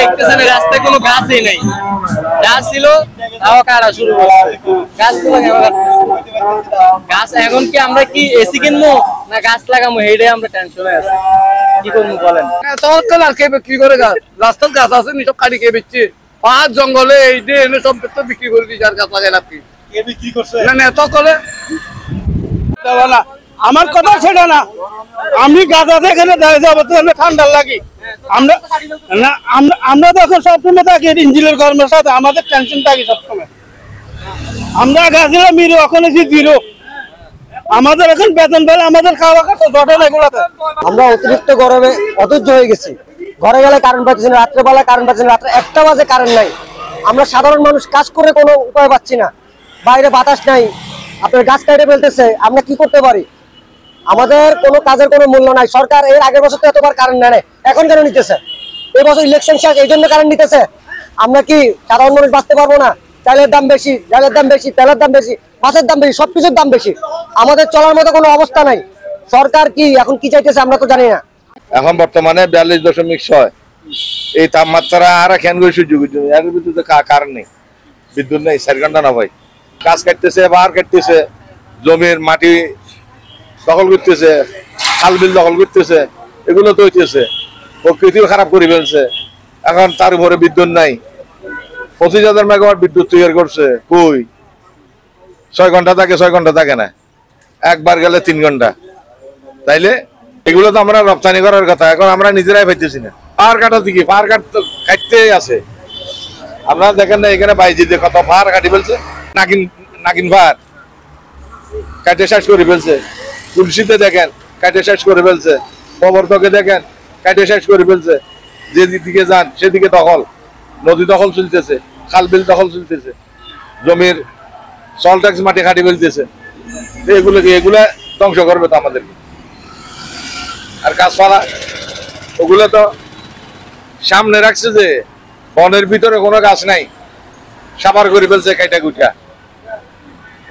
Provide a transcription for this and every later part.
দেখতেছেন রাস্তায় কোনো গাছই নেই, গাছ ছিল তাও কাটা শুরু করছে। গাছগুলো গাছ এখন কি আমরা কি এসি কিনবো না গাছ লাগাবো, এইটাই আমরা টেনশনে আছি। কি করবো বলেন? তখন আর কে বিক্রি করে গাছ, রাস্তার গাছ আছে সব কাটি কে বিচ্ছি, পাহাড় জঙ্গলে এই দিয়ে এনে সব বিক্রি করে দিচ্ছে। আর গাছ লাগাই লাভ কি? বিক্রি করছে না নেতা করে না। আমার কথা সেটা না, আমি গাছাতে এখানে দাঁড়িয়ে যাবো তো ঠান্ডা লাগে। আমরা না আমরা তো এখন সবসময় থাকি ইঞ্জিনের গরমের সাথে, আমাদের টেনশন থাকে সবসময়। আমরা গাছিলাম মিরো, এখন এসে জিরো। আমাদের এখন বেতন পেলে আমাদের খাওয়া খাওয়া জটে না এগুলাতে। আমরা অতিরিক্ত গরমে অধৈর্য হয়ে গেছি। ঘরে গেলে কারেন্ট পাচ্ছি না, রাত্রেবেলা কারেন্ট পাচ্ছি না, রাত্রে 1টা বাজে কারেন্ট নাই। আমরা সাধারণ মানুষ কাজ করে কোনো উপায় পাচ্ছি না, বাইরে বাতাস নাই, আপনার গাছ কেটে ফেলতেছে। আমরা কি করতে পারি? আমাদের কোনো কাজের কোনো মূল্য নাই। সরকার এর আগের বছর তো এতবার কারেন্ট নেয়, এখন কেন নিতেছে? এই বছর ইলেকশন শেষ, এই জন্য কারেন্ট নিতেছে। আমরা কি সাধারণ মানুষ বাঁচতে পারবো না? চালের দাম বেশি, ডালের দাম বেশি, তেলের দাম বেশি, মাছের দাম বেশি, সবকিছুর দাম বেশি। আমাদের চলার মতো কোনো অবস্থা নাই। সরকার কি এখন কি চাইতেছে আমরা তো জানি না। এখন বর্তমানে 42.6 এই তাপমাত্রা আর কেন সহ্য করছে? এর ভিতরে কারণ নেই, বিদ্যুৎ নেই, 4 ঘন্টা না ভাই। গাছ কাটতেছে, পাহাড় কাটতেছে, জমির মাটি দখল করতেছে, খাল বিল দখল করতেছে, এগুলো তো হইতেছে। প্রকৃতিও খারাপ করে ফেলছে। এখন তার উপরে বিদ্যুৎ নাই। 25,000 মেগাওয়াট বিদ্যুৎ তৈরি করছে, কই 6 ঘন্টা থাকে, 6 ঘন্টা থাকে না, একবার গেলে 3 ঘন্টা। তাইলে এগুলো তো আমরা রপ্তানি করার কথা, এখন আমরা নিজেরাই পাইতেছি না। পাহাড় কাটা দিকে পাহাড় কাট তো কাটতেই আছে। আপনারা দেখেন না এখানে বাইজিতে কত পাহাড় কাটি ফেলছে, নাকিন পাহাড় কাটে শেষ করে ফেলছে। তুলসীতে দেখেন কাটে শেষ করে ফেলছে, প্রবর্তকে দেখেন কাটে শেষ করে ফেলছে। যেদিকে যান সেদিকে দখল, নদী দখল চলতেছে, খাল বিল দখল চলতেছে, জমির সল ট্যাক্স মাটি কাটি ফেলতেছে। এগুলা ধ্বংস করবে তো আমাদেরকে। আর গাছপালা ওগুলো তো সামনে রাখছে যে বনের ভিতরে কোনো গাছ নাই, সাবার করে ফেলছে কাইটা কুটা।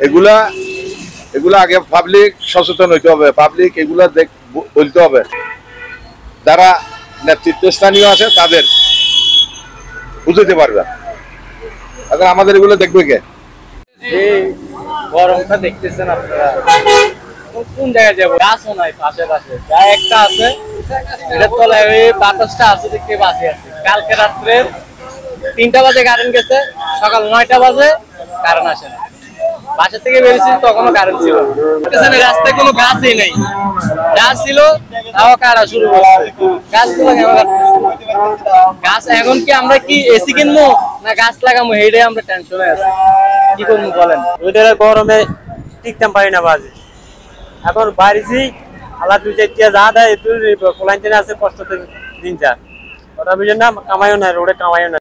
এগুলা আগে পাবলিক সচেতন হইতে হবে, পাবলিক এগুলা বলতে হবে। যারা নেতৃত্বস্থানীয় আছে তাদের বুঝতে পারবে। এখন আমাদের এগুলো দেখবে কে? যে গরমটা দেখতেছেন আপনারা, কোন জায়গায় যাবো? গাছও নাই পাশে পাশে, যা একটা আছে এটার তলায় ওই বাতাসটা আছে দেখতে বাসে আছে। কালকে রাত্রে 3টা বাজে কারেন্ট গেছে, সকাল 9টা বাজে কারেন্ট আসে না। বাসা থেকে বেরিয়েছি তখনও কারেন্ট ছিল না। রাস্তায় কোনো গাছই নেই, গাছ ছিল তাও কাটা শুরু করছে। গাছগুলো গাছ এখন কি আমরা কি এসি কিনবো না গাছ লাগাবো, এইটাই আমরা টেনশনে আছি। কি করবো বলেন? ওইটার গরমে টিকতাম পারি না বাজে। এখন বাড়িছি আল্লাহ 2-4টা যা দেয়, পোলাইন আছে কষ্ট দিন যান। ওটা বুঝেন না, কামাইও না, রোডে কামাইও না।